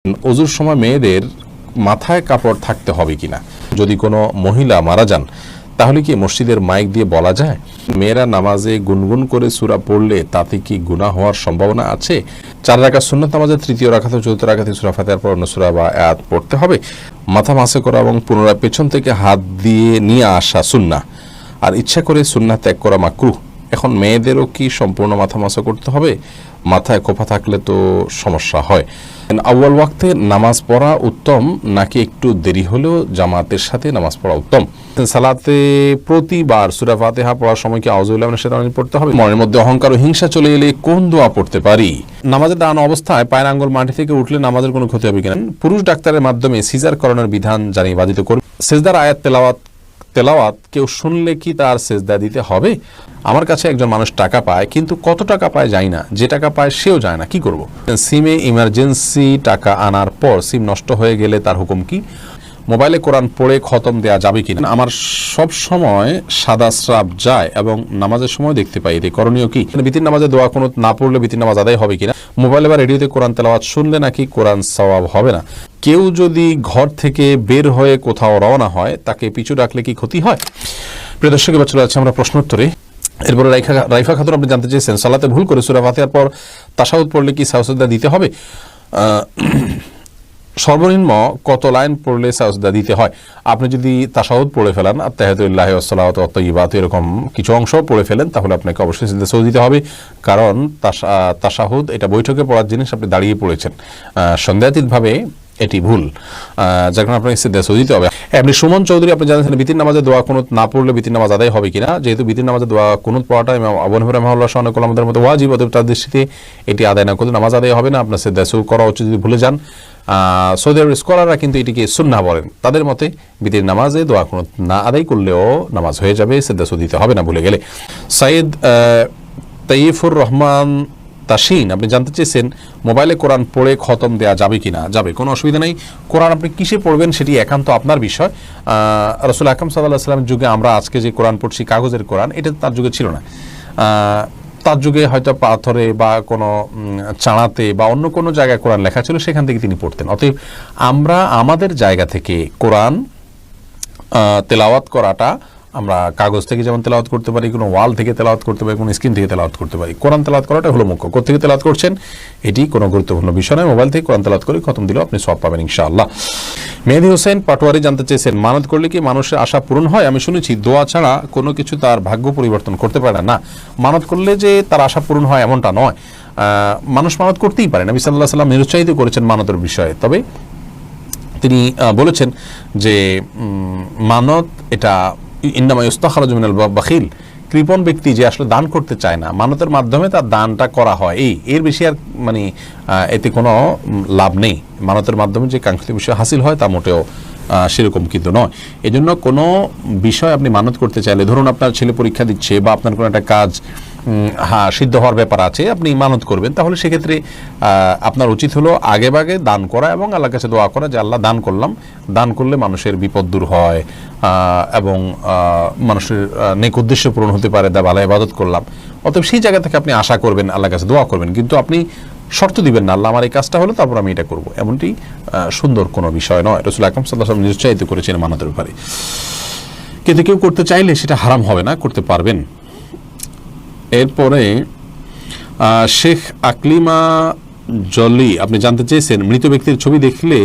ওযুর সময় মেয়েদের মাথায় কাপড় থাকতে হবে কিনা, যদি কোনো মহিলা মারা যান তাহলে কি মসজিদের মাইক দিয়ে বলা যায় মেয়েরা নামাজে গুনগুন করে সূরা পড়লে তাতে কি গুনাহ হওয়ার সম্ভাবনা আছে? 4 রাকাত সুন্নাত নামাজের তৃতীয় রাকাত ও চতুর্থ রাকাতে সূরা ফাতিহার পর অন্য সূরা বা আয়াত পড়তে হবে। মাথা মাসে করা এবং পুনরায় পেছন থেকে হাত দিয়ে নিয়ে আসা সুন্নাহ, আর ইচ্ছা করে সুন্নাহ ত্যাগ করা মাকরুহ। এখন মেয়েদেরও কি সম্পূর্ণ মাথা মাসা করতে হবে? মাথায় খোপা থাকলে তো সমস্যা হয়। আউয়াল ওয়াক্তে নামাজ পড়া উত্তম নাকি একটু দেরি হলেও জামাতের সাথে নামাজ পড়া উত্তম? সালাতে প্রতিবার সূরা ফাতিহা পড়ার সময় কি আউযু বিল্লাহি মিনাশ শাইতানির রাজিম পড়তে হবে? মনের মধ্যে অহংকার ও হিংসা চলে এলে কোন দোয়া পড়তে পারি? নামাজে দাঁড়ানো অবস্থায় পায়ের আঙ্গুল মাটি থেকে উঠলে নামাজের কোনো ক্ষতি হবে কিনা? পুরুষ ডাক্তারের মাধ্যমে সিজার করানোর বিধান জানিয়ে বাধিত করবে। সিজদার আয়াত তেলাওয়াত কেউ শুনলে কি তার সিজদা দিতে হবে? আমার কাছে একজন মানুষ টাকা পায়, কিন্তু কত টাকা পায় জানি না, যে টাকা পায় সেও যায় না, কি করব? সিমে ইমার্জেন্সি টাকা আনার পর সিম নষ্ট হয়ে গেলে তার হুকুম কি? মোবাইলে কোরআন পড়ে খতম দেয়া যাবে কিনা? আমার সব সময় সাদা স্রাব যায় এবং নামাজের সময় দেখতে পাই, এতে করণীয় কি? বিতির নামাজে দোয়া কুনুত না পড়লে বিতির নামাজ আদায় হবে কিনা? মোবাইলে বা রেডিওতে কোরআন তেলাওয়াত শুনলে নাকি কোরআন সওয়াব হবে না? কেউ যদি ঘর থেকে বের হয়ে কোথাও রওনা হয় তাকে পিছু ডাকলে কি ক্ষতি হয়? প্রিয় দর্শক, এবার চলে যাচ্ছে আমরা প্রশ্নোত্তরে। এরপরে রাইফা খাতুন আপনি জানতে চেয়েছেন, সালাতে ভুল করে সূরা ফাতিহার পর তাশাহুদ পড়লে কি সাজদা দিতে হবে? সর্বনিম্ন কত লাইন পড়লে সাজদা দিতে হয়? আপনি যদি তাশাহুদ পড়ে ফেলেন, আত্তাহিয়াতুল্লাহি ওয়াস সালাওয়াতু ওয়াত তাইয়্যিবাত, এরকম কিছু অংশ পড়ে ফেলেন, তাহলে আপনাকে অবশ্যই সিজদা সওয়া দিতে হবে, কারণ তাশাহুদ এটা বৈঠকে পড়ার জিনিস, আপনি দাঁড়িয়ে পড়েছেন, সন্দেহাতীতভাবে এটি ভুল, যার কারণে আপনাকে সিজদা সওয়া দিতে হবে। আপনি সুমন চৌধুরী আপনি জানেন বিতির নামাজে দোয়া কুনুত না পড়লে বিতির নামাজ আদায় হবে কিনা? যেহেতু বিতির নামাজে দোয়া কুনুত পড়াটা ইমাম আবু হানিফা রাহিমাহুল্লাহ সহ অনেক উলামাদের মধ্যে ওয়াজিব, অতএব তার দৃষ্টিতে এটি আদায় না করলে নামাজ আদায় হবে না, আপনার সিজদা সওয়া করা উচিত যদি ভুলে যান। সৌদি আরবের স্কলাররা কিন্তু এটিকে সুন্নাহ বলেন, তাদের মতে বিতির নামাজে দোয়া কুনুত না আদায় করলেও নামাজ হয়ে যাবে, সিজদা সওয়া দিতে হবে না ভুলে গেলে। সাইদ তাইফুর রহমান তাসিন আপনি জানতে চেয়েছেন, মোবাইলে কোরআন পড়ে খতম দেয়া যাবে কিনা? যাবে, কোনো অসুবিধা নেই। কোরআন আপনি কিসে পড়বেন সেটি একান্ত আপনার বিষয়। রাসূল আকরাম সাল্লাল্লাহু আলাইহি ওয়াসাল্লামের যুগে আমরা আজকে যে কোরআন পড়ছি কাগজের কোরআন, এটা তার যুগে ছিল না। তার যুগে হয়তো পাথরে বা কোনো চাড়াতে বা অন্য কোনো জায়গায় কোরআন লেখা ছিল, সেখান থেকে তিনি পড়তেন। অতএব আমরা আমাদের জায়গা থেকে কোরআন তেলাওয়াত করাটা আমরা কাগজ থেকে যেমন তেলাওয়াত করতে পারি, কোনো ওয়াল থেকে তেলাওয়াত করতে পারি, কোনো স্ক্রিন থেকে তেলাওয়াত করতে পারি, কোরআন তেলাওয়াত করাটা হলো মুখ্য। কোথেকে তেলাওয়াত করছেন এটি কোনো গুরুত্বপূর্ণ বিষয় নয়, মোবাইল থেকে কোরআন তেলাওয়াত করে খতম দিলেও আপনি সওয়াব পাবেন ইনশাআল্লাহ। মেহেদী হোসেন পাটোয়ারি জানতে চেয়েছেন, মানত করলে কি মানুষের আশা পূরণ হয়? আমি শুনেছি দোয়া ছাড়া কোনো কিছু তার ভাগ্য পরিবর্তন করতে পারে না। মানত করলে যে তার আশা পূরণ হয় এমনটা নয়, মানুষ মানত করতেই পারে। নবী সাল্লাল্লাহু আলাইহি ওয়াসাল্লাম নিরুৎসাহিত করেছেন মানতের বিষয়ে, তবে তিনি বলেছেন যে মানত এটা ইন্নামা ইস্তাখরাজু মিনাল বাখিল, কৃপণ ব্যক্তি যে আসলে দান করতে চায় না, মানতের মাধ্যমে তার দানটা করা হয়, এর বেশি আর মানে এতে কোনো লাভ নেই। মানতের মাধ্যমে যে কাঙ্ক্ষিত বিষয় হাসিল হয় তা মোটেও সেরকম কিন্তু নয়। এই জন্য কোনো বিষয় আপনি মানত করতে চাইলে, ধরুন আপনার ছেলে পরীক্ষা দিচ্ছে বা আপনার কোনো একটা কাজ সিদ্ধ হওয়ার ব্যাপার আছে, আপনি মানত করবেন, তাহলে সেক্ষেত্রে আপনার উচিত হলো আগে ভাগে দান করা এবং আল্লাহর কাছে দোয়া করা যে আল্লাহ দান করলাম, দান করলে মানুষের বিপদ দূর হয় এবং মানুষের নেক উদ্দেশ্য পূরণ হতে পারে, ভালো ইবাদত করলাম। অতএব সেই জায়গা থেকে আপনি আশা করবেন, আল্লাহর কাছে দোয়া করবেন, কিন্তু আপনি শর্ত দিবেন না আল্লাহ আমার এই কাজটা হলো তারপর আমি এটা করব, এমনটি সুন্দর কোনো বিষয় নয়। রাসূল আকরাম সাল্লাল্লাহু আলাইহি ওয়াসাল্লাম নিরুৎসাহিত করেছেন মানতের ব্যাপারে, কিন্তু কেউ করতে চাইলে সেটা হারাম হবে না, করতে পারবেন। এরপরে শেখ আকলিমা জলি আপনি জানতে চেয়েছেন, মৃত ব্যক্তির ছবি দেখলে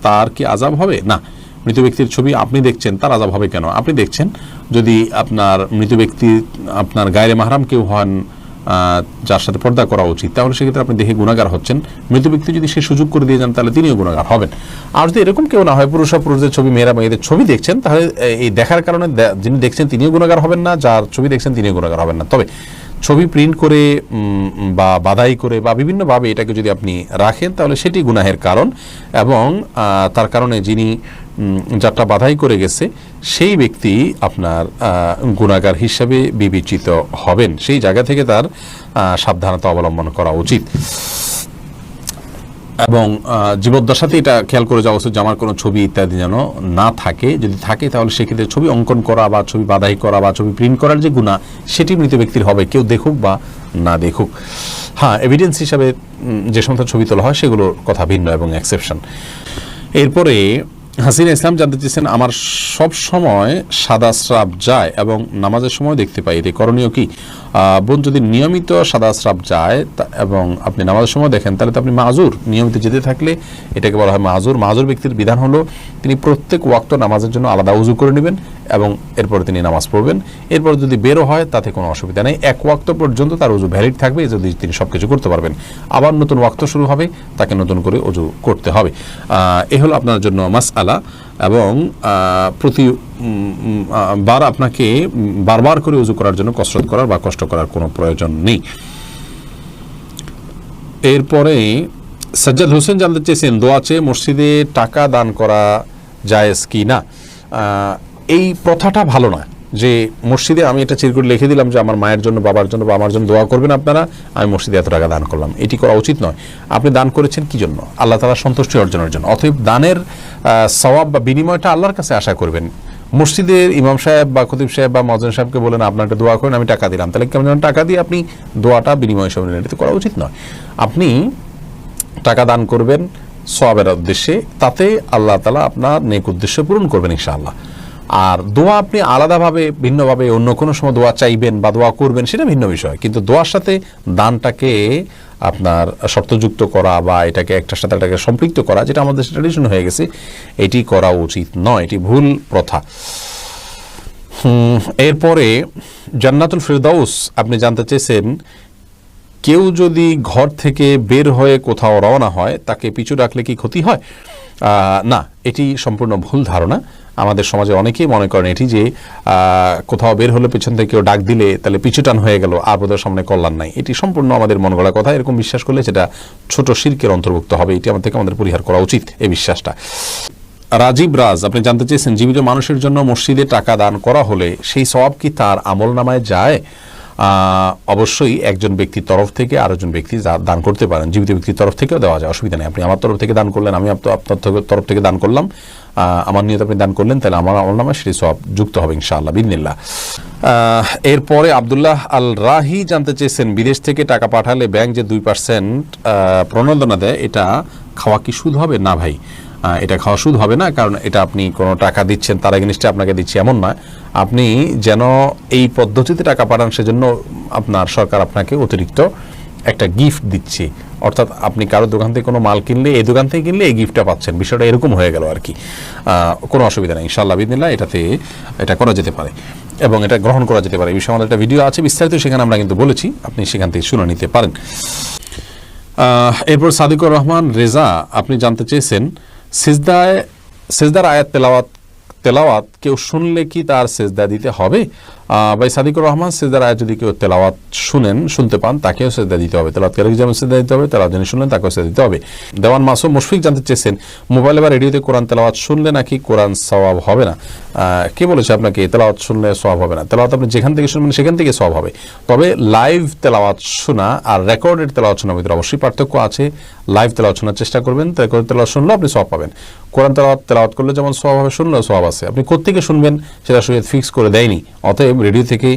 তার কি আযাব হবে? না, মৃত ব্যক্তির ছবি আপনি দেখছেন, তার আযাব হবে কেন? আপনি দেখছেন, যদি আপনার মৃত ব্যক্তি আপনার গায়রে মাহরাম কেউ হন, যার সাথে পর্দা করা উচিত, তাহলে সেক্ষেত্রে আপনি দেখে গুনাহগার হচ্ছেন। মৃত ব্যক্তি যদি সে সুযোগ করে দিয়ে যান তাহলে তিনিও গুনাহগার হবেন। আর যদি এরকম কেউ না হয়, পুরুষদের ছবি মেয়েরা মেয়েদের ছবি দেখছেন, তাহলে এই দেখার কারণে যিনি দেখছেন তিনিও গুনাহগার হবেন না, যার ছবি দেখছেন তিনিও গুনাহগার হবেন না। তবে ছবি প্রিন্ট করে বা বাধাই করে বা বিভিন্নভাবে এটাকে যদি আপনি রাখেন তাহলে সেটি গুনাহের কারণ, এবং তার কারণে যিনি যারটা বাধাই করে গেছে সেই ব্যক্তি আপনার গুনাহগার হিসাবে বিবেচিত হবেন। সেই জায়গা থেকে তার সাবধানতা অবলম্বন করা উচিত। এবং জীবদ্দশাতে এটা খেয়াল করে যাওয়া উচিত যে আমার কোনো ছবি ইত্যাদি যেন না থাকে। যদি থাকে তাহলে সেক্ষেত্রে ছবি অঙ্কন করা বা ছবি বাঁধাই করা বা ছবি প্রিন্ট করার যে গুনাহ সেটি মৃত ব্যক্তির হবে, কেউ দেখুক বা না দেখুক। হ্যাঁ, এভিডেন্স হিসাবে যে সমস্ত ছবি তোলা হয় সেগুলোর কথা ভিন্ন এবং এক্সেপশন। এরপরে হাসিনা ইসলাম জানতে চেয়েছেন, আমার সব সময় সাদা স্রাব যায় এবং নামাজের সময় দেখতে পাই, এতে করণীয় কি? বোন, যদি নিয়মিত সাদা স্রাব যায় এবং আপনি নামাজের সময় দেখেন তাহলে তো আপনি মাজুর। নিয়মিত যেতে থাকলে এটাকে বলা হয় মাজুর। মাজুর ব্যক্তির বিধান হলো তিনি প্রত্যেক ওয়াক্ত নামাজের জন্য আলাদা উজু করে নেবেন এবং এরপরে তিনি নামাজ পড়বেন। এরপর যদি বেরো হয় তাতে কোনো অসুবিধা নেই, এক ওয়াক্ত পর্যন্ত তার উজু ভ্যালিড থাকবে, যদি তিনি সব কিছু করতে পারবেন। আবার নতুন ওয়াক্ত শুরু হবে, তাকে নতুন করে উজু করতে হবে। এ হলো আপনার জন্য মাসআলা। এবং প্রতিবার আপনাকে বারবার করে উজু করার জন্য কসরত করার বা কষ্ট করার কোনো প্রয়োজন নেই। এরপরে সাজ্জাদ হোসেন জানতে চেয়েছেন, দোয়া চেয়ে মসজিদে টাকা দান করা জায়েজ কি না? এই প্রথাটা ভালো না যে মসজিদে আমি এটা চিরকুট লিখে দিলাম যে আমার মায়ের জন্য, বাবার জন্য বা আমার জন্য দোয়া করবেন আপনারা, আমি মসজিদে এত টাকা দান করলাম। এটি করা উচিত নয়। আপনি দান করেছেন কি জন্য? আল্লাহ তাআলার সন্তুষ্টি অর্জনের জন্য। অতএব দানের সওয়াব বা বিনিময়টা আল্লাহর কাছে আশা করবেন। মসজিদের ইমাম সাহেব বা খতিব সাহেব বা মুয়াজ্জিন সাহেবকে বলেন আপনার একটা দোয়া করেন, আমি টাকা দিলাম, তাহলে কেমন যেন টাকা দিয়ে আপনি দোয়াটা বিনিময় হিসেবে নিলেন, এটা করা উচিত নয়। আপনি টাকা দান করবেন সওয়াবের উদ্দেশ্যে, তাতে আল্লাহ তাআলা আপনার নেক উদ্দেশ্য পূরণ করবেন ইনশাআল্লাহ। আর দোয়া আপনি আলাদাভাবে ভিন্নভাবে অন্য কোনো সময় দোয়া চাইবেন বা দোয়া করবেন সেটা ভিন্ন বিষয়, কিন্তু দোয়ার সাথে দানটাকে আপনার শর্তযুক্ত করা বা এটাকে একটার সাথে এটাকে সম্পৃক্ত করা, যেটা আমাদের ট্র্যাডিশন হয়ে গেছে, এটি করা উচিত নয়, এটি ভুল প্রথা। এরপরে জান্নাতুল ফিরদাউস আপনি জানতে চেয়েছেন, কেউ যদি ঘর থেকে বের হয়ে কোথাও রওনা হয় তাকে পিছু ডাকলে কি ক্ষতি হয়? না, এটি সম্পূর্ণ ভুল ধারণা। আমাদের সমাজে অনেকেই মনে করেন এটি যে কোথাও বের হলে পেছন থেকে কেউ ডাক দিলে তাহলে পিছুটান হয়ে গেল, আর বোধহয় সামনে কল্যাণ নাই। এটি সম্পূর্ণ আমাদের মন গড়া কথা। এরকম বিশ্বাস করলে সেটা ছোট শিরকের অন্তর্ভুক্ত হবে। এটি আমাদের পরিহার করা উচিত, এই বিশ্বাসটা। রাজীব রাজ আপনি জানতে চেয়েছেন, জীবিত মানুষের জন্য মসজিদে টাকা দান করা হলে সেই সওয়াব কি তার আমল নামায় যায়? অবশ্যই একজন ব্যক্তির তরফ থেকে আরেকজন ব্যক্তি দান করতে পারেন, জীবিত ব্যক্তির তরফ থেকেও দেওয়া যায়, অসুবিধা নেই। আপনি আমার তরফ থেকে দান করলেন, আমি আপনার তরফ থেকে দান করলাম, আমার নিয়ত আপনি দান করলেন, তাহলে আমার আমল নামায় সেটি সওয়াব যুক্ত হবে ইনশাআল্লাহ বিইذনিল্লাহ। এরপরে আব্দুল্লাহ আল রাহি জানতে চেয়েছেন, বিদেশ থেকে টাকা পাঠালে ব্যাংক যে 2% প্রণোদনা দেয়, এটা খাওয়া কি সুদ হবে? না ভাই, এটা খাওয়া সুদ হবে না, কারণ এটা আপনি কোনো টাকা দিচ্ছেন তার এগেইনস্টে আপনাকে দিচ্ছে এমন নয়। আপনি যেন এই পদ্ধতিতে টাকা পাঠান সেজন্য আপনার সরকার আপনাকে অতিরিক্ত একটা গিফট দিচ্ছে, অর্থাৎ আপনি কারো দোকান থেকে কোনো মাল কিনলে এই দোকান থেকে কিনলে এই গিফটটা পাচ্ছেন, বিষয়টা এরকম হয়ে গেল আর কি। কোনো অসুবিধা নেই ইনশাআল্লাহ বিইذনিল্লাহ, এটা করা যেতে পারে এবং এটা গ্রহণ করা যেতে পারে। এই বিষয়ে আমাদের একটা ভিডিও আছে বিস্তারিত, সেখানে আমরা কিন্তু বলেছি, আপনি সেখান থেকে শুনে নিতে পারেন। এরপর সাদিকুর রহমান রেজা আপনি জানতে চেয়েছেন, সেজদার আয়াত তেলাওয়াত কেউ শুনলে কি তার সেজদা দিতে হবে? ভাই সাদিকুর রহমান, সেজদার আয়াত যদি কেউ তেলাওয়াত শুনতে পান তাকেও সেজদা দিতে হবে, তেলাওয়াতকারীকে যেমন সেজদা দিতে হবে, তেলাওয়াত যিনি শুনলেন তাকেও সেজদা দিতে হবে। দেওয়ান মাসুম মুশফিক জানতে চেয়েছেন, মোবাইলে বা রেডিওতে কোরআন তেলাওয়াত শুনলে নাকি কোরআন সওয়াব হবে না? কে বলেছে আপনাকে তেলাওয়াত শুনলে সওয়াব হবে না? তেলাওয়াত আপনি যেখান থেকে শুনবেন সেখান থেকে সওয়াব হবে, তবে লাইভ তেলাওয়াত শোনা আর রেকর্ডেড তেলাওয়াত শোনার ভিতরে অবশ্যই পার্থক্য আছে। লাইভ তেলাওয়াত শোনার চেষ্টা করবেন, রেকর্ডেড তেলাওয়াত শুনলেও আপনি সওয়াব পাবেন। কোরআন তেলাওয়াত করলে যেমন সওয়াব হবে, শুনলেও সওয়াব আছে। আপনি কোত্থেকে শুনবেন সেটা শরীয়ত ফিক্স করে দেয়নি, অতএব রেডিও থেকে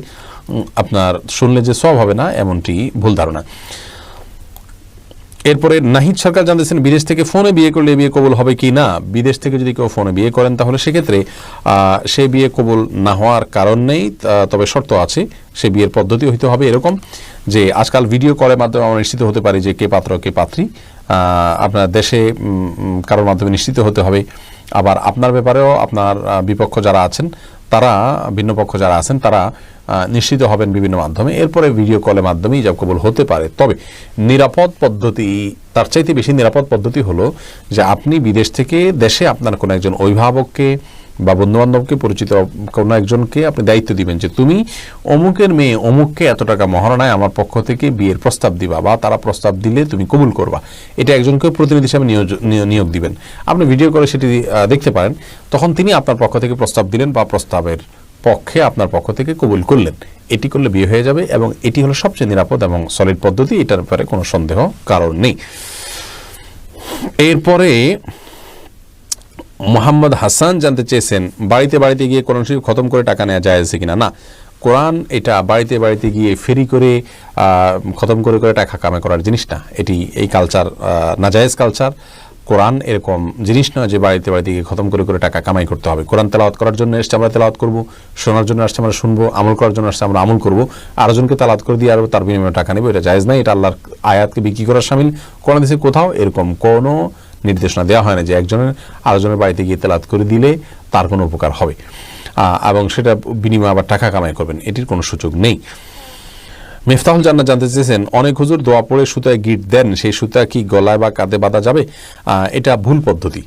আপনার শুনলে যে সওয়াব হবে না এমনটি ভুল ধারণা। এরপরে নাহিদ সরকার জানতেছেন, বিদেশ থেকে ফোনে বিয়ে করলে বিয়ে কবুল হবে কি না? বিদেশ থেকে যদি কেউ ফোনে বিয়ে করেন তাহলে সেক্ষেত্রে সে বিয়ে কবুল না হওয়ার কারণ নেই, তবে শর্ত আছে। সে বিয়ের পদ্ধতি হইতে হবে এরকম যে আজকাল ভিডিও কলের মাধ্যমে আমরা নিশ্চিত হতে পারি যে কে পাত্র কে পাত্রী, আপনার দেশে কারোর মাধ্যমে নিশ্চিত হতে হবে। আবার আপনার ব্যাপারেও আপনার বিপক্ষ যারা আছেন তারা, ভিন্ন পক্ষ যারা আছেন তারা নিশ্চিত হবেন বিভিন্ন মাধ্যমে। এরপরে ভিডিও কলের মাধ্যমে ইজাব কবুল হতে পারে। তবে নিরাপদ পদ্ধতি, তার চাইতে বেশি নিরাপদ পদ্ধতি হলো যে আপনি বিদেশ থেকে দেশে আপনার কোনো একজন অভিভাবককে বা বন্ধুবান্ধবকে, পরিচিত কোনো একজনকে আপনি দায়িত্ব দিবেন যে তুমি অমুকের মেয়ে অমুককে এত টাকা মহারণায় আমার পক্ষ থেকে বিয়ের প্রস্তাব দিবা, বা তারা প্রস্তাব দিলে তুমি কবুল করবা। এটা একজনকে প্রতিনিধি হিসাবে নিয়োগ দিবেন। আপনি ভিডিও করে সেটি দেখতে পারেন, তখন তিনি আপনার পক্ষ থেকে প্রস্তাব দিলেন বা প্রস্তাবের পক্ষে আপনার পক্ষ থেকে কবুল করলেন। এটি করলে বিয়ে হয়ে যাবে এবং এটি হলো সবচেয়ে নিরাপদ এবং সলিড পদ্ধতি, এটার ব্যাপারে কোনো সন্দেহ কারণ নেই। এরপরে মোহাম্মদ হাসান জানতে চেয়েছেন, বাড়িতে বাড়িতে গিয়ে কোরআন শরীফ খতম করে টাকা নেওয়া যায় কিনা। না, কোরআন এটা বাড়িতে বাড়িতে গিয়ে ফেরি করে খতম করে করে টাকা কামাই করার জিনিস না। এই কালচার নাজায়েজ কালচার। কোরআন এরকম জিনিস নয় যে বাড়িতে বাড়িতে গিয়ে খতম করে করে টাকা কামাই করতে হবে। কোরআন তেলাওয়াত করার জন্য এসছে, আমরা তেলাওয়াত করবো, শোনার জন্য আসছে আমরা শুনবো, আমল করার জন্য আসছে আমরা আমল করবো, আরেকজনকে তেলাওয়াত করে দিয়ে আর তার বিনিময়ে টাকা নেবো, এটা জায়েজ নাই। এটা আল্লাহর আয়াতকে বিক্রি করার শামিল। কোরআন দেশে কোথাও এরকম কোনো নির্দেশনা দেওয়া হয় না যে একজনের আরেকজনের বাড়িতে গিয়ে তেলাওয়াত করে দিলে তার কোনো উপকার হবে এবং সেটা বিনিময়ে আবার টাকা কামাই করবেন, এটির কোনো সুযোগ নেই। মিফতাহুল জান্নাত জানতে চেয়েছেন, অনেক হুজুর দোয়া পড়ে সুতায় গিট দেন, সেই সুতা কি গলায় বা কাঁধে বাঁধা যাবে? এটা ভুল পদ্ধতি।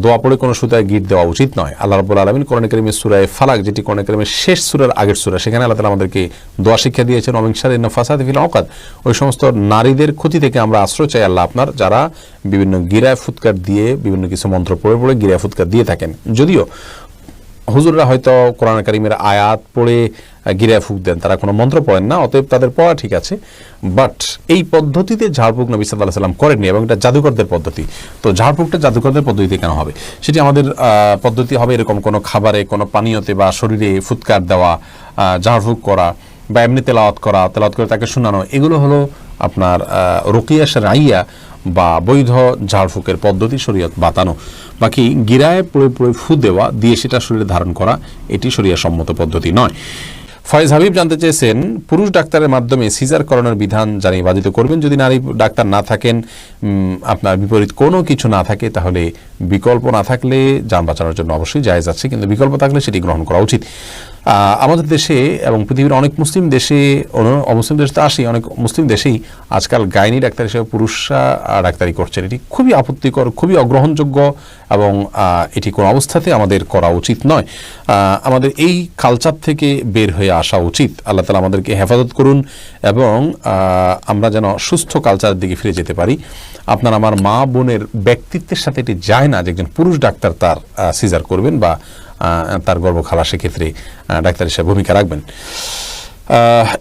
দোয়া পড়ে কোনো সুতায় গিট দেওয়া উচিত নয়। আল্লাহ রাব্বুল আলামিন কোরআন কারীমের সূরা ফালাক, যেটি কোরআন কারীমের শেষ সূরার আগের সূরা, সেখানে আল্লাহ তাআলা আমাদেরকে দোয়া শিক্ষা দিয়েছেন, ওয়া মিন শাররি নাফাসাতি ফিল উকাদ। ওই সমস্ত নারীদের ক্ষতি থেকে আমরা আশ্রয় চাই আল্লাহ আপনার, যারা বিভিন্ন গিরায় ফুৎকার দিয়ে বিভিন্ন কিছু মন্ত্র পড়ে পড়ে গিরায় ফুৎকার দিয়ে থাকেন। যদিও হুজুররা হয়তো কোরআন কারীমের আয়াত পড়ে গিরায় ফুঁক দেন, তারা কোনো মন্ত্র পড়েন না, অতএব তাদের পড়া ঠিক আছে। বাট এই পদ্ধতিতে ঝাড়ফুঁক নবী সাল্লাল্লাহু আলাইহি ওয়াসাল্লাম করেননি, এবং এটা জাদুকরদের পদ্ধতি। তো ঝাড়ফুঁকটা জাদুকরদের পদ্ধতিতে কেন হবে? সেটি আমাদের পদ্ধতি হবে এরকম কোনো খাবারে, কোনো পানীয়তে বা শরীরে ফুৎকার দেওয়া, ঝাড়ফুঁক করা বা এমনি তেলাওয়াত করে তাকে শোনানো, এগুলো হলো আপনার রুকিয়া শারঈয়া বা বৈধ ঝাড়ফুঁকের পদ্ধতি, শরীয়ত বাতানো। বাকি গিরায় পড়ে পড়ে ফু দেওয়া দিয়ে সেটা শরীরে ধারণ করা, এটি শরীয়ত সম্মত পদ্ধতি নয়। ফয়েজ হাবিব জানতে চেয়েছেন, পুরুষ ডাক্তারের মাধ্যমে সিজার করানোর বিধান জানিয়ে বাধিত করবেন। যদি নারী ডাক্তার না থাকেন, আপনার বিপরীত কোনো কিছু না থাকে, তাহলে বিকল্প না থাকলে যান বাঁচানোর জন্য অবশ্যই জায়েজ আছে, কিন্তু বিকল্প থাকলে সেটি গ্রহণ করা উচিত। আমাদের দেশে এবং পৃথিবীর অনেক মুসলিম দেশে, অমুসলিম দেশে তো আসি, অনেক মুসলিম দেশেই আজকাল গাইনি ডাক্তার হিসেবে পুরুষরা ডাক্তারি করছেন। এটি খুবই আপত্তিকর, খুবই অগ্রহণযোগ্য, এবং এটি কোনো অবস্থাতে আমাদের করা উচিত নয়। আমাদের এই কালচার থেকে বের হয়ে আসা উচিত। আল্লাহ তাআলা আমাদেরকে হেফাজত করুন এবং আমরা যেন সুস্থ কালচারের দিকে ফিরে যেতে পারি। আপনার আমার মা বোনের ব্যক্তিত্বের সাথে এটি যায় না যে একজন পুরুষ ডাক্তার তার সিজার করবেন বা তার গর্ভ খালাসের ক্ষেত্রে ডাক্তার হিসেবে ভূমিকা রাখবেন।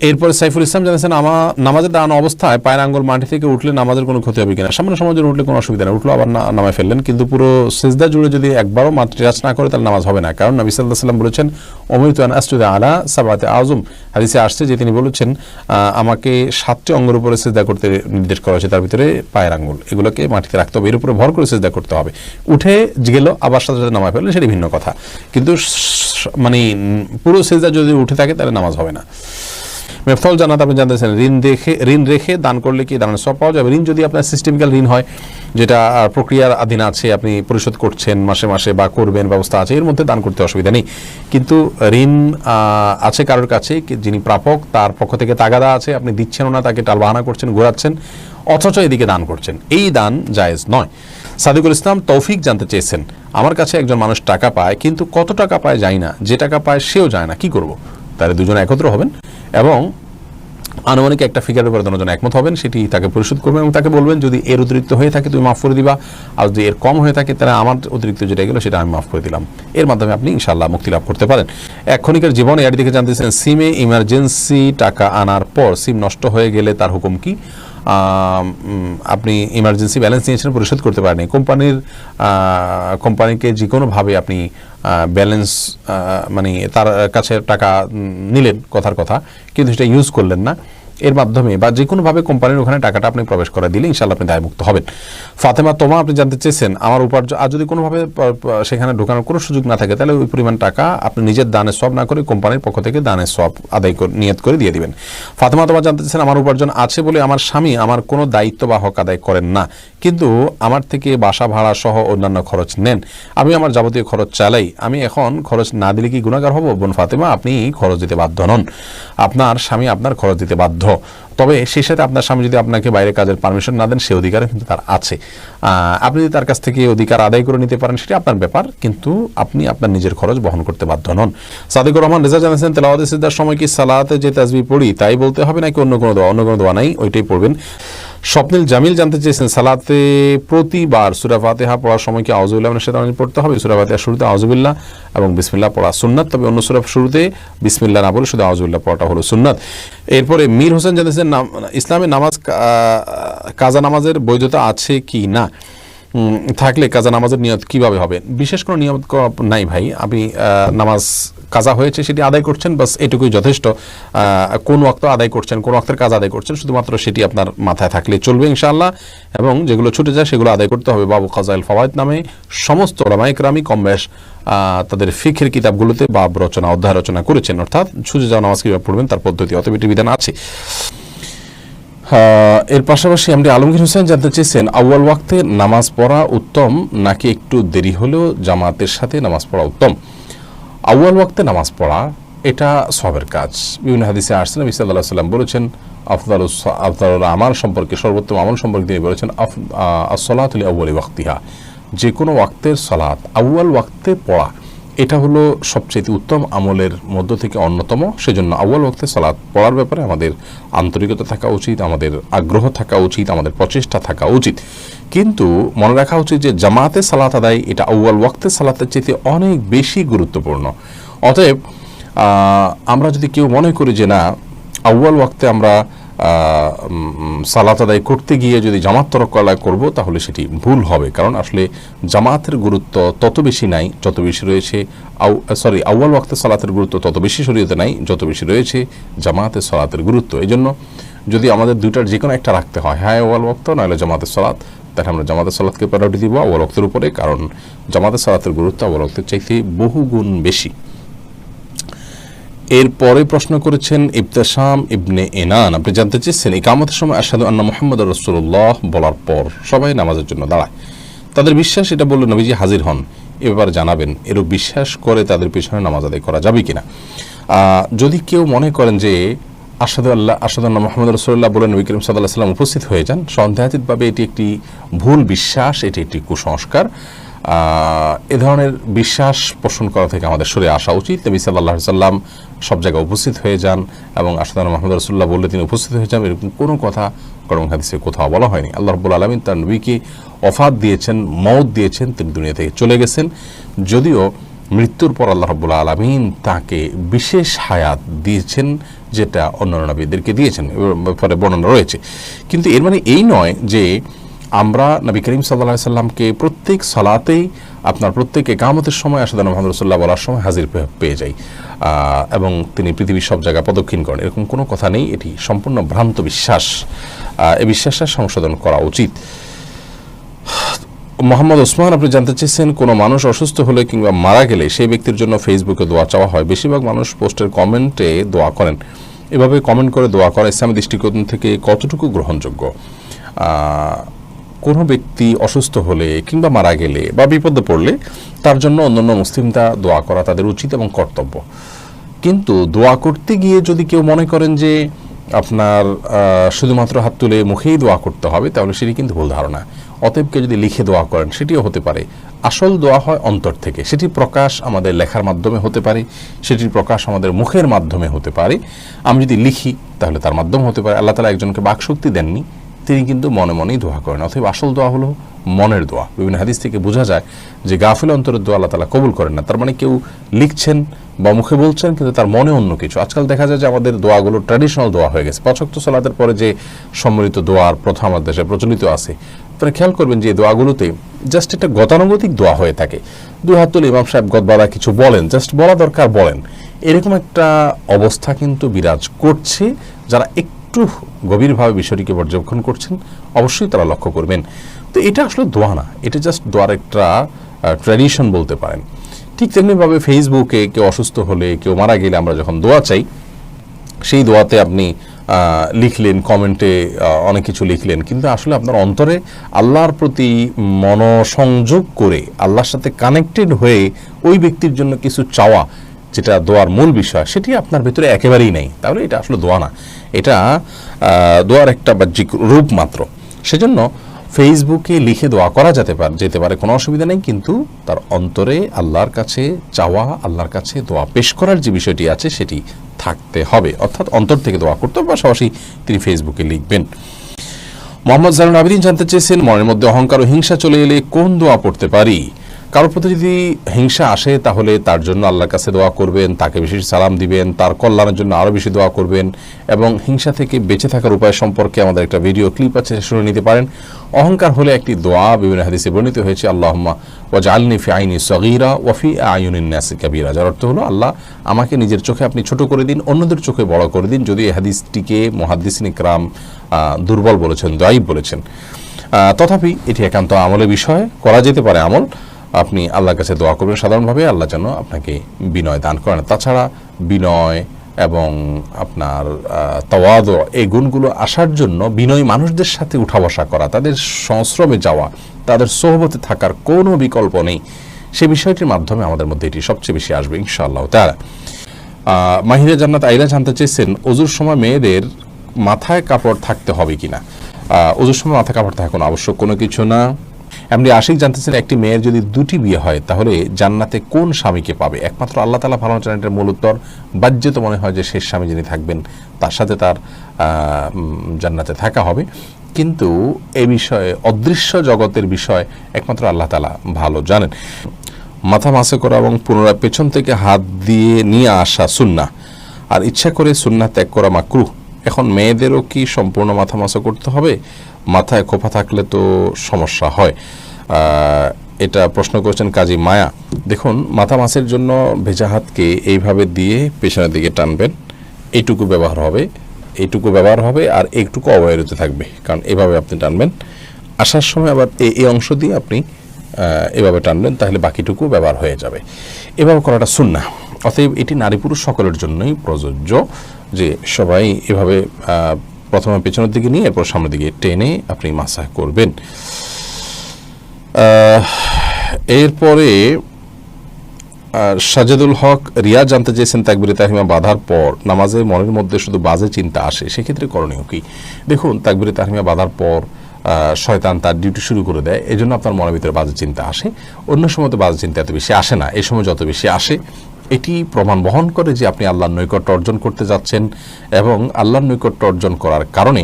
এরপরে সাইফুল ইসলাম জানিয়েছেন, নামাজে দাঁড়ানো অবস্থায় পায়ের আঙ্গুল মাটি থেকে উঠলে নামাজের কোনো ক্ষতি হবে কিনা? সামান্য সময় জন্য উঠলে কোনো অসুবিধা নেই, উঠলো আবার নামায় ফেললেন, কিন্তু পুরো সিজদা জুড়ে যদি একবারও মাটি টাচ না করে তাহলে নামাজ হবে না। কারণ নবী সাল্লাল্লাহু আলাইহি ওয়াসাল্লাম বলেছেন, উমিরতু আন আসজুদা আলা সাবআতি আযম। হাদিসে আসছে যে তিনি বলেছেন, আমাকে 7টি অঙ্গের উপরে সিজদা করতে নির্দেশ করা হয়েছে, তার ভিতরে পায়ের আঙ্গুল, এগুলোকে মাটিতে রাখতে হবে, এর উপরে ভর করে সিজদা করতে হবে। উঠে গেল আবার সাথে সাথে নামায় ফেললে সেটি ভিন্ন কথা, কিন্তু মানে পুরো সিজদা যদি উঠে থাকে তাহলে নামাজ হবে না। মিফতাহুল জান্নাত আপনি জানতেছেন, ঋণ রেখে দান করলে কি দানের সওয়াব পাওয়া যাবে? ঋণ যদি আপনার সিস্টেমিক্যাল ঋণ হয়, যেটা প্রক্রিয়ার অধীন আছে, আপনি পরিশোধ করছেন মাসে মাসে বা করবেন, ব্যবস্থা আছে, এর মধ্যে দান করতে অসুবিধা নেই। কিন্তু ঋণ আছে কারোর কাছে, যিনি প্রাপক, তার পক্ষ থেকে তাগাদা আছে, আপনি দিচ্ছেন না, তাকে টালবাহানা করছেন, ঘোরাচ্ছেন, অথচ এদিকে দান করছেন, এই দান জায়েজ নয়। সাদিকুল ইসলাম তৌফিক জানতে চেয়েছেন, আমার কাছে একজন মানুষ টাকা পায়, কিন্তু কত টাকা পায় জানি না, যে টাকা পায় সেও যায় না, কি করব? তাহলে দুজনে একত্র হবেন এবং আনুমানিক একটা ফিগারের উপরে দুজন একমত হবেন, সেটি তাকে পরিশোধ করবেন এবং তাকে বলবেন, যদি এর অতিরিক্ত হয়ে থাকে তুমি মাফ করে দিবা, আর যদি এর কম হয়ে থাকে তাহলে আমার অতিরিক্ত যেটা গেলো সেটা আমি মাফ করে দিলাম। এর মাধ্যমে আপনি ইনশাআল্লাহ মুক্তি লাভ করতে পারেন। এখনকার জীবনে এর দিকে জানতেছেন, সিমে ইমার্জেন্সি টাকা আনার পর সিম নষ্ট হয়ে গেলে তার হুকুম কি? আপনি ইমার্জেন্সি ব্যালেন্স নিয়েছেন, পরিশোধ করতে পারেনি, কোম্পানিকে যে কোনোভাবে আপনি ব্যালেন্স মানে তার কাছে টাকা নিলেন, কথার কথা, কিন্তু সেটা ইউজ করলেন না, এর মাধ্যমে বা যে কোনোভাবে কোম্পানির ওখানে টাকাটা আপনি প্রবেশ করে দিলে ইনশাআল্লাহ আপনি দায়মুক্ত হবেন। ফাতেমা তোমা আপনি জানতে চেয়েছেন, আমার উপার্জন আর যদি কোনোভাবে সেখানে ঢোকানোর কোনো সুযোগ না থাকে, তাহলে ওই পরিমাণ টাকা আপনি নিজের দানের সওয়াব না করে কোম্পানির পক্ষ থেকে দানের সওয়াব আদায় করে নিয়ত করে দিয়ে দিবেন। ফাতেমা তোমা জানতে চেয়েছেন, আমার উপার্জন আছে বলে আমার স্বামী আমার কোনো দায়িত্ব বা হক আদায় করেন না, কিন্তু আমার থেকে বাসা ভাড়া সহ অন্যান্য খরচ নেন, আমি আমার যাবতীয় খরচ চালাই, আমি এখন খরচ না দিলে কি গুনাহগার হব? বোন ফাতেমা, আপনি খরচ দিতে বাধ্য নন, আপনার স্বামী আপনার খরচ দিতে বাধ্য। তবে সেই সাথে আপনার স্বামী যদি আপনাকে বাইরে কাজের পারমিশন না দেন, সে অধিকার কিন্তু তার আছে। আপনি যদি তার কাছ থেকে অধিকার আদায় করে নিতে পারেন, সেটা আপনার ব্যাপার, কিন্তু আপনি আপনার নিজের খরচ বহন করতে বাধ্য নন। সাদিকুর রহমান রেজা জানাচ্ছেন, তেলাওয়াতে সিজদার সময় কি সালাতে যে তাসবিহ পড়ি তাই বলতে হবে নাকি অন্য কোনো দোয়া? অন্য কোনো দোয়া নাই, ওইটাই পড়বেন। স্বপ্নিল জামিল জানতে চেয়েছেন, সালাতে প্রতিবার সূরা ফাতিহা পড়ার সময় কি আউযু বিল্লাহি মিনাশ শাইতানির রাজিম পড়তে হবে? সূরা ফাতিহার শুরুতে আউযু বিল্লাহ এবং বিসমিল্লাহ পড়া সুন্নাত, তবে অন্য সূরার শুরুতে বিসমিল্লাহ না বলে শুধু আউযু বিল্লাহ পড়াটা হলো সুন্নাত। এরপরে মীর হোসেন জানতেছেন, ইসলামে নামাজ কাজা নামাজের বৈধতা আছে কি না? থাকলে কাজা নামাজের নিয়ত কিভাবে হবে? বিশেষ কোনো নিয়ত নাই ভাই, আপনি নামাজ কাজা হয়েছে সেটি আদায় করছেন, বাস এটুকুই যথেষ্ট। কোন ওয়াক্ত আদায় করছেন, কোন ওয়াক্তের কাজ আদায় করছেন, শুধুমাত্র সেটি আপনার মাথায় থাকলে চলবে ইনশাআল্লাহ। এবং যেগুলো ছুটে যায় সেগুলো আদায় করতে হবে। বাবু কাজাইল ফাওয়ায়েদ নামে সমস্ত উলামায়ে কেরামি কম বেশ তাদের ফিকহের কিতাবগুলোতে বাব রচনা, অধ্যায় রচনা করেছেন, অর্থাৎ ছুটে যাওয়া নামাজ কিভাবে পড়বেন তার পদ্ধতি, অতএব এটি বিধান আছে। এর পাশাপাশি এমডি আলমগীর হোসেন জানতে চেয়েছেন, আউয়াল ওয়াক্তে নামাজ পড়া উত্তম নাকি একটু দেরি হলেও জামাতের সাথে নামাজ পড়া উত্তম? আউয়াল ওয়াক্তে নামাজ পড়া এটা সবের কাজ। বিভিন্ন হাদিসে আসছেন, নবী সাল্লাল্লাহু আলাইহি ওয়াসাল্লাম বলেছেন আফদালুল আমাল সম্পর্কে, সর্বোত্তম আমল সম্পর্কে তিনি বলেছেন আস-সালাতু লি আউয়ালি ওয়াক্তিহা, যে কোনো ওয়াক্তের সালাত আউয়াল ওয়াক্তে পড়া এটা হলো সবচেয়ে উত্তম আমলের মধ্য থেকে অন্যতম। সেজন্য আউয়াল ওয়াক্তে সালাত পড়ার ব্যাপারে আমাদের আন্তরিকতা থাকা উচিত, আমাদের আগ্রহ থাকা উচিত, আমাদের প্রচেষ্টা থাকা উচিত। কিন্তু মনে রাখা উচিত যে জামাতে সালাত আদায় এটা আউয়াল ওয়াক্তে সালাতের চেয়ে অনেক বেশি গুরুত্বপূর্ণ। অতএব আমরা যদি কেউ মনে করি যে না আউয়াল ওয়াক্তে আমরা সালাত আদায় করতে গিয়ে যদি জামাত তরক করব, তাহলে সেটি ভুল হবে। কারণ আসলে জামাতের গুরুত্ব তত বেশি নাই যত বেশি রয়েছে আউয়াল ওয়াক্তে সালাতের গুরুত্ব তত বেশি শরীয়তে নাই যত বেশি রয়েছে জামাতের সালাতের গুরুত্ব। এই জন্য যদি আমাদের দুইটার যে কোনো একটা রাখতে হয়, হ্যাঁ আউয়াল ওয়াক্ত নইলে জামাতের সালাত, তাহলে আমরা জামাতের সালাতকে প্রায়োরিটি দিব আউয়াল ওয়াক্তের উপরে, কারণ জামাতের সালাতের গুরুত্ব আউয়াল ওয়াক্তের চাইতে বহু গুণ বেশি। এরপরে প্রশ্ন করেছেন ইবতেসাম ইবনে এনান, আপনি জানতে চেয়েছেন ইকামতের সময় আশহাদু আন্না মুহাম্মাদুর রাসূলুল্লাহ বলার পর সবাই নামাজের জন্য দাঁড়ায়, তাদের বিশ্বাস এটা বললে নবীজি হাজির হন, এ ব্যাপারে জানাবেন। এরূপ বিশ্বাস করে তাদের পিছনে নামাজ আদায় করা যাবে কিনা? যদি কেউ মনে করেন যে আশহাদু আন্না মুহাম্মাদুর রাসূলুল্লাহ বলে নবী করিম সাল্লাল্লাহু আলাইহি ওয়াসাল্লাম উপস্থিত হয়ে যান, সন্দেহাতীতভাবে এটি একটি ভুল বিশ্বাস, এটি একটি কুসংস্কার। এ ধরনের বিশ্বাস পোষণ করা থেকে আমাদের সরে আসা উচিত। নবী সাল্লাল্লাহু আলাইহি ওয়াসাল্লাম সব জায়গায় উপস্থিত হয়ে যান এবং আশহাদু আন্না মুহাম্মাদুর রাসূলুল্লাহ বললে তিনি উপস্থিত হয়ে যান, এরকম কোনো কথা কোরআন হাদিসে কোথাও বলা হয়নি। আল্লাহ রাব্বুল আলামিন তার নবীকে ওফাত দিয়েছেন, মওত দিয়েছেন, তিনি দুনিয়া থেকে চলে গেছেন। যদিও মৃত্যুর পর আল্লাহ রাব্বুল আলামিন তাকে বিশেষ হায়াত দিয়েছেন, যেটা অন্যান্য নবীদেরকে দিয়েছেন, ব্যাপারে বর্ণনা রয়েছে। কিন্তু এর মানে এই নয় যে আমরা নবী করিম সাল্লাল্লাহু আলাইহি সাল্লামকে প্রত্যেক সালাতেই আপনার প্রত্যেক ইকামতের সময় আশহাদু আন্না মুহাম্মাদুর রাসূলুল্লাহ বলার সময় হাজির পেয়ে যাই এবং তিনি পৃথিবীর সব জায়গায় প্রদক্ষিণ করেন, এরকম কোনো কথা নেই। এটি সম্পূর্ণ ভ্রান্ত বিশ্বাস। এই বিশ্বাসটা সংশোধন করা উচিত। মোহাম্মদ ওসমান, আপনি জানতে চেয়েছেন কোনো মানুষ অসুস্থ হলে কিংবা মারা গেলে সেই ব্যক্তির জন্য ফেসবুকে দোয়া চাওয়া হয়, বেশিরভাগ মানুষ পোস্টের কমেন্টে দোয়া করেন, এভাবে কমেন্ট করে দোয়া করা ইসলামী দৃষ্টিকোণ থেকে কতটুকু গ্রহণযোগ্য? কোনো ব্যক্তি অসুস্থ হলে কিংবা মারা গেলে বা বিপদে পড়লে তার জন্য অন্যান্য মুসলিমরা দোয়া করা তাদের উচিত এবং কর্তব্য। কিন্তু দোয়া করতে গিয়ে যদি কেউ মনে করেন যে আপনার শুধুমাত্র হাত তুলে মুখেই দোয়া করতে হবে, তাহলে সেটি কিন্তু ভুল ধারণা। অতএব কেউ যদি লিখে দোয়া করেন সেটিও হতে পারে। আসল দোয়া হয় অন্তর থেকে, সেটি প্রকাশ আমাদের লেখার মাধ্যমে হতে পারে, সেটির প্রকাশ আমাদের মুখের মাধ্যমে হতে পারে। আমি যদি লিখি তাহলে তার মাধ্যমে হতে পারে। আল্লাহ তাআলা একজনকে বাকশক্তি দেননি, তিনি কিন্তু মনে মনেই দোয়া করেন। অতএব আসল দোয়া হলো মনের দোয়া। বিভিন্ন হাদিস থেকে বোঝা যায় যে গাফিল অন্তরের দোয়া আল্লাহ তাআলা কবুল করেন না। তার মানে কেউ লিখছেন বা মুখে বলছেন কিন্তু তার মনে অন্য কিছু। আজকাল দেখা যায় যে আমাদের দোয়াগুলো ট্র্যাডিশনাল দোয়া হয়ে গেছে। পাঁচ ওয়াক্ত সালাতের পরে যে সম্মিলিত দোয়ার প্রথা আমাদের দেশে প্রচলিত আছে, আপনারা খেয়াল করবেন যে এই দোয়াগুলোতে জাস্ট একটা গতানুগতিক দোয়া হয়ে থাকে। দুই হাত তুলে ইমাম সাহেব গদবাদা কিছু বলেন, জাস্ট বলা দরকার বলেন, এরকম একটা অবস্থা কিন্তু বিরাজ করছে। যারা একটু গভীরভাবে বিষয়টিকে পর্যবেক্ষণ করছেন অবশ্যই তারা লক্ষ্য করবেন। তো এটা আসলে দোয়া না, এটা জাস্ট দোয়ার একটা ট্র্যাডিশন বলতে পারেন। ঠিক তেমনিভাবে ফেসবুকে কেউ অসুস্থ হলে, কেউ মারা গেলে আমরা যখন দোয়া চাই, সেই দোয়াতে আপনি লিখলেন, কমেন্টে অনেক কিছু লিখলেন, কিন্তু আসলে আপনার অন্তরে আল্লাহর প্রতি মনোসংযোগ করে আল্লাহর সাথে কানেক্টেড হয়ে ওই ব্যক্তির জন্য কিছু চাওয়া, যেটা দোয়ার মূল বিষয়, সেটি আপনার ভেতরে একেবারেই নেই, তাহলে এটা আসলে দোয়া না, এটা দোয়ার একটা বাহ্যিক রূপ মাত্র। সেজন্য ফেসবুকে লিখে দোয়া করা যেতে পারে, কোনো অসুবিধা নেই, কিন্তু তার অন্তরে আল্লাহর কাছে চাওয়া, আল্লাহর কাছে দোয়া পেশ করার যে বিষয়টি আছে সেটি থাকতে হবে, অর্থাৎ অন্তর থেকে দোয়া করতে হবে। পাশাপাশি তিনি ফেসবুকে লিখবেন। মোহাম্মদ জালাল আবেদিন জানতে চেয়েছেন মনের মধ্যে অহংকার ও হিংসা চলে এলে কোন দোয়া পড়তে পারি? কারোর প্রতি যদি হিংসা আসে তাহলে তার জন্য আল্লাহর কাছে দোয়া করবেন, তাকে বেশি সালাম দিবেন, তার কল্যাণের জন্য আরও বেশি দোয়া করবেন এবং হিংসা থেকে বেঁচে থাকার উপায় সম্পর্কে আমাদের একটা ভিডিও ক্লিপ আছে, শুনে নিতে পারেন। অহংকার হলে একটি দোয়া বিভিন্ন হাদিসে বর্ণিত হয়েছে, আল্লাহুম্মা ওয়াজআলনি ফি আইনি সগীরা ওয়া ফি আয়ুনিন নাসি কাবীরা, যার অর্থ হলো আল্লাহ আমাকে নিজের চোখে আপনি ছোট করে দিন, অন্যদের চোখে বড় করে দিন। যদি এই হাদিসটিকে মুহাদ্দিসিন ইকরাম দুর্বল বলেছেন, দায়ীফ বলেছেন, তথাপি এটি একান্ত আমলের বিষয়, করা যেতে পারে আমল। আপনি আল্লাহর কাছে দোয়া করবেন সাধারণভাবে, আল্লাহ যেন আপনাকে বিনয় দান করেন। তাছাড়া বিনয় এবং আপনার তাওয়াদু, এই গুণগুলো আসার জন্য বিনয়ী মানুষদের সাথে উঠা বসা করা, তাদের সংস্রবে যাওয়া, তাদের সোহবতে থাকার কোনো বিকল্প নেই। সে বিষয়টির মাধ্যমে আমাদের মধ্যে এটি সবচেয়ে বেশি আসবে ইনশাআল্লাহ তাআলা। মাহিরা জান্নাত আইলা জানতে চেয়েছেন, ওযুর সময় মেয়েদের মাথায় কাপড় থাকতে হবে কিনা। ওযুর সময় মাথায় কাপড় থাকা কোনো আবশ্যক কোনো কিছু না। এমনি আশিক জানতেছেন, একটি মেয়ের যদি দুটি বিয়ে হয় তাহলে জান্নাতে কোন স্বামীকে পাবে? একমাত্র আল্লাহ তাআলা ভালো জানেন এটার মূল উত্তর। বাহ্যত মনে হয় যে শেষ স্বামী যিনি থাকবেন তার সাথে তার জান্নাতে থাকা হবে, কিন্তু এ বিষয়ে অদৃশ্য জগতের বিষয় একমাত্র আল্লাহ তাআলা ভালো জানেন। মাথা মাসে করা এবং পুনরায় পেছন থেকে হাত দিয়ে নিয়ে আসা সুন্নাহ, আর ইচ্ছা করে সুন্নাহ ত্যাগ করা মাকরুহ। এখন মেয়েদেরও কি সম্পূর্ণ মাথা মাসা করতে হবে? মাথায় খোপা থাকলে তো সমস্যা হয়। এটা প্রশ্ন করেছেন কাজী মায়া। দেখুন, মাথা মাসের জন্য ভেজা হাতকে এইভাবে দিয়ে পেছনের দিকে টানবেন, এইটুকু ব্যবহার হবে, এইটুকু ব্যবহার হবে আর একটুকু অবহেলিত থাকবে, কারণ এভাবে আপনি টানবেন। আসার সময় আবার এই অংশ দিয়ে আপনি এভাবে টানবেন, তাহলে বাকিটুকু ব্যবহার হয়ে যাবে। এভাবে করাটা সুন্নাহ। অতএব এটি নারী পুরুষ সকলের জন্যই প্রযোজ্য, যে সবাই এভাবে প্রথমে পেছনের দিকে নিয়ে এরপর সামনের দিকে টেনে আপনি মাসাহ করবেন। এরপরে সাজেদুল হক রিয়া জানতে চেয়েছেন, তাকবীরে তাহরিমা বাঁধার পর নামাজে মনের মধ্যে শুধু বাজে চিন্তা আসে, সেক্ষেত্রে করণীয় কি? দেখুন, তাকবীরে তাহরিমা বাঁধার পর শয়তান তার ডিউটি শুরু করে দেয়, এই জন্য আপনার মনের ভিতরে বাজে চিন্তা আসে। অন্য সময় তো বাজে চিন্তা এত বেশি আসে না, এই সময় যত বেশি আসে এটি প্রমাণ বহন করে যে আপনি আল্লাহর নৈকট্য অর্জন করতে যাচ্ছেন, এবং আল্লাহর নৈকট্য অর্জন করার কারণে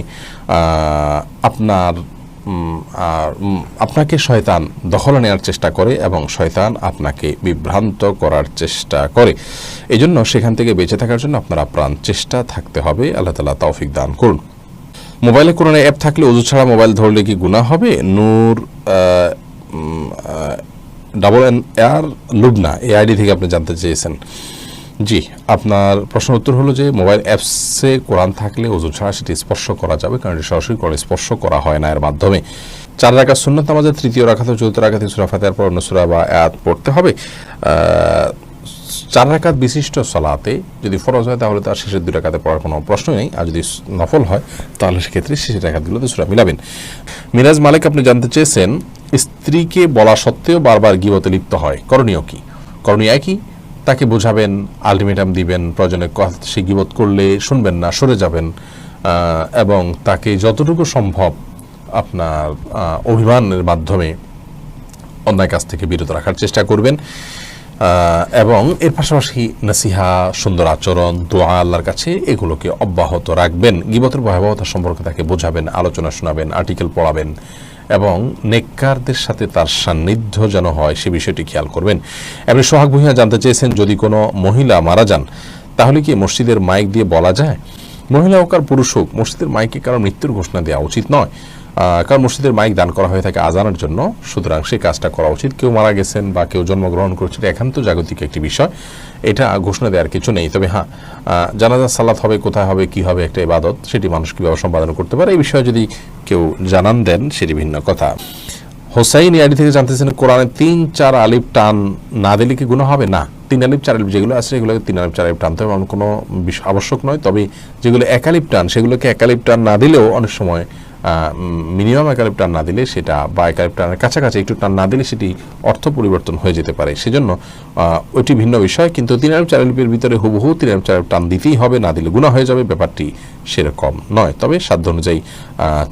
আপনাকে শয়তান দখলে নেওয়ার চেষ্টা করে এবং শয়তান আপনাকে বিভ্রান্ত করার চেষ্টা করে। এই জন্য সেখান থেকে বেঁচে থাকার জন্য আপনার আপ্রাণ চেষ্টা থাকতে হবে। আল্লাহ তাআলা তৌফিক দান করুন। মোবাইলে কোনো অ্যাপ থাকলে ওযু ছাড়া মোবাইল ধরলে কি গুনাহ হবে? নূর AR লুবনা এই আইডি থেকে আপনি জানতে চেয়েছেন। জি, আপনার প্রশ্ন উত্তর হলো যে মোবাইল অ্যাপসে কোরআন থাকলে ওযু ছাড়া সেটি স্পর্শ করা যাবে, কারণ এটি সরাসরি কোরআন স্পর্শ করা হয় না এর মাধ্যমে। 4 রাকাত সুন্নাত নামাজের তৃতীয় রাকাত ও চতুর্থ রাকাতে সূরা ফাতিহার পর অন্য সূরা বা আয়াত পড়তে হবে। 4 রাকাত বিশিষ্ট সালাতে যদি ফরজ হয় তাহলে তার শেষের 2 রাকাতে পড়ার কোনো প্রশ্নই নেই, আর যদি নফল হয় তাহলে সেক্ষেত্রে শেষের রাকাতগুলোতে সূরা মিলাবেন। মিরাজ মালিক আপনি জানতে চেয়েছেন, স্ত্রীকে বলা সত্ত্বেও বারবার গীবতে লিপ্ত হয়, করণীয় কি? করণীয় একই, তাকে বোঝাবেন, আলটিমেটাম দিবেন, প্রয়োজনে সে গীবত করলে শুনবেন না, সরে যাবেন, এবং তাকে যতটুকু সম্ভব আপনার অভিমানের মাধ্যমে অন্যায় কাজ থেকে বিরত রাখার চেষ্টা করবেন, এবং এর পাশাপাশি নসিহা, সুন্দর আচরণ, দোয়া আল্লাহর কাছে এগুলোকে অব্যাহত রাখবেন। গীবতের ভয়াবহতা সম্পর্কে তাকে বোঝাবেন, আলোচনা শোনাবেন, আর্টিকেল পড়াবেন, এবং নেককারদের সাথে তার সান্নিধ্য যেন হয় সে বিষয়টি খেয়াল করবেন। এমনি সোহাগ ভূঁইয়া জানতে চেয়েছেন, যদি কোনো মহিলা মারা যান তাহলে কি মসজিদের মাইক দিয়ে বলা যায়? মহিলা হোক আর পুরুষ হোক, মসজিদের মাইকে কারণ মৃত্যুর ঘোষণা দেওয়া উচিত নয়, কারণ মসজিদের মাইক দান করা হয়ে থাকে আজানের জন্য, সুতরাং সেই কাজটা করা উচিত। কেউ মারা গেছেন বা কেউ জন্মগ্রহণ করছেন, একান্ত জাগতিক একটি বিষয়, এটা ঘোষণা দেওয়ার কিছু নেই। তবে হ্যাঁ, জানাজা সালাত হবে, কোথায় হবে, কি হবে, একটা ইবাদত, সেটি মানুষ কীভাবে সম্পাদন করতে পারে এই বিষয়ে যদি কেউ জানান দেন সেটি ভিন্ন কথা। হোসাইন আইডি থেকে জানতেছেন, কোরআনে 3-4 আলিফ টান না দিলে কি গুনাহ হবে? না, 3 আলিফ 4 আলিফ যেগুলো আছে সেগুলোকে 3 আলিফ 4 আলিফ টানতে হবে, এমন কোনো আবশ্যক নয়। তবে যেগুলো 1 আলিফ টান, সেগুলোকে 1 আলিফ টান না দিলেও অনেক সময় মিনিমাম 1 আলিফ টান না দিলে সেটা, বা 1 আলিফ টানের কাছাকাছি একটু টান না দিলে সেটি অর্থ পরিবর্তন হয়ে যেতে পারে, সেজন্য ওইটি ভিন্ন বিষয়। কিন্তু 3 আলিফ 4 আলিফের ভিতরে হুবহু 3 আলিফ 4 আলিফ টান দিতেই হবে, না দিলে গুনাহ হয়ে যাবে, ব্যাপারটি সেরকম নয়। তবে সাধ্য অনুযায়ী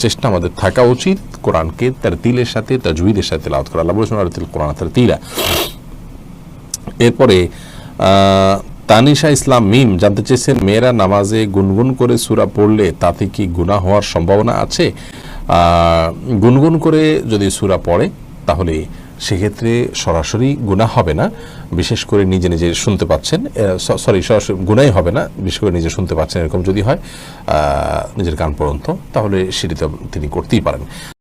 চেষ্টা আমাদের থাকা উচিত কোরআনকে তারতিলের সাথে, তাজউইদের সাথে তেলাওয়াত করা। আল্লাহ বলেছেন, আরতিল কোরআন তারতিলা। এরপরে তানিশা ইসলাম মিম জানতে চেয়েছেন, মেয়েরা নামাজে গুনগুন করে সূরা পড়লে তাতে কি গুনাহ হওয়ার সম্ভাবনা আছে? গুনগুন করে যদি সূরা পড়ে তাহলে সেক্ষেত্রে সরাসরি গুনাহ হবে না, বিশেষ করে নিজে নিজে শুনতে পাচ্ছেন, সরি সরাসরি গুনাহই হবে না, বিশেষ করে নিজে শুনতে পাচ্ছেন এরকম যদি হয় নিজের কান পর্যন্ত, তাহলে সেটি তো তিনি করতেই পারেন।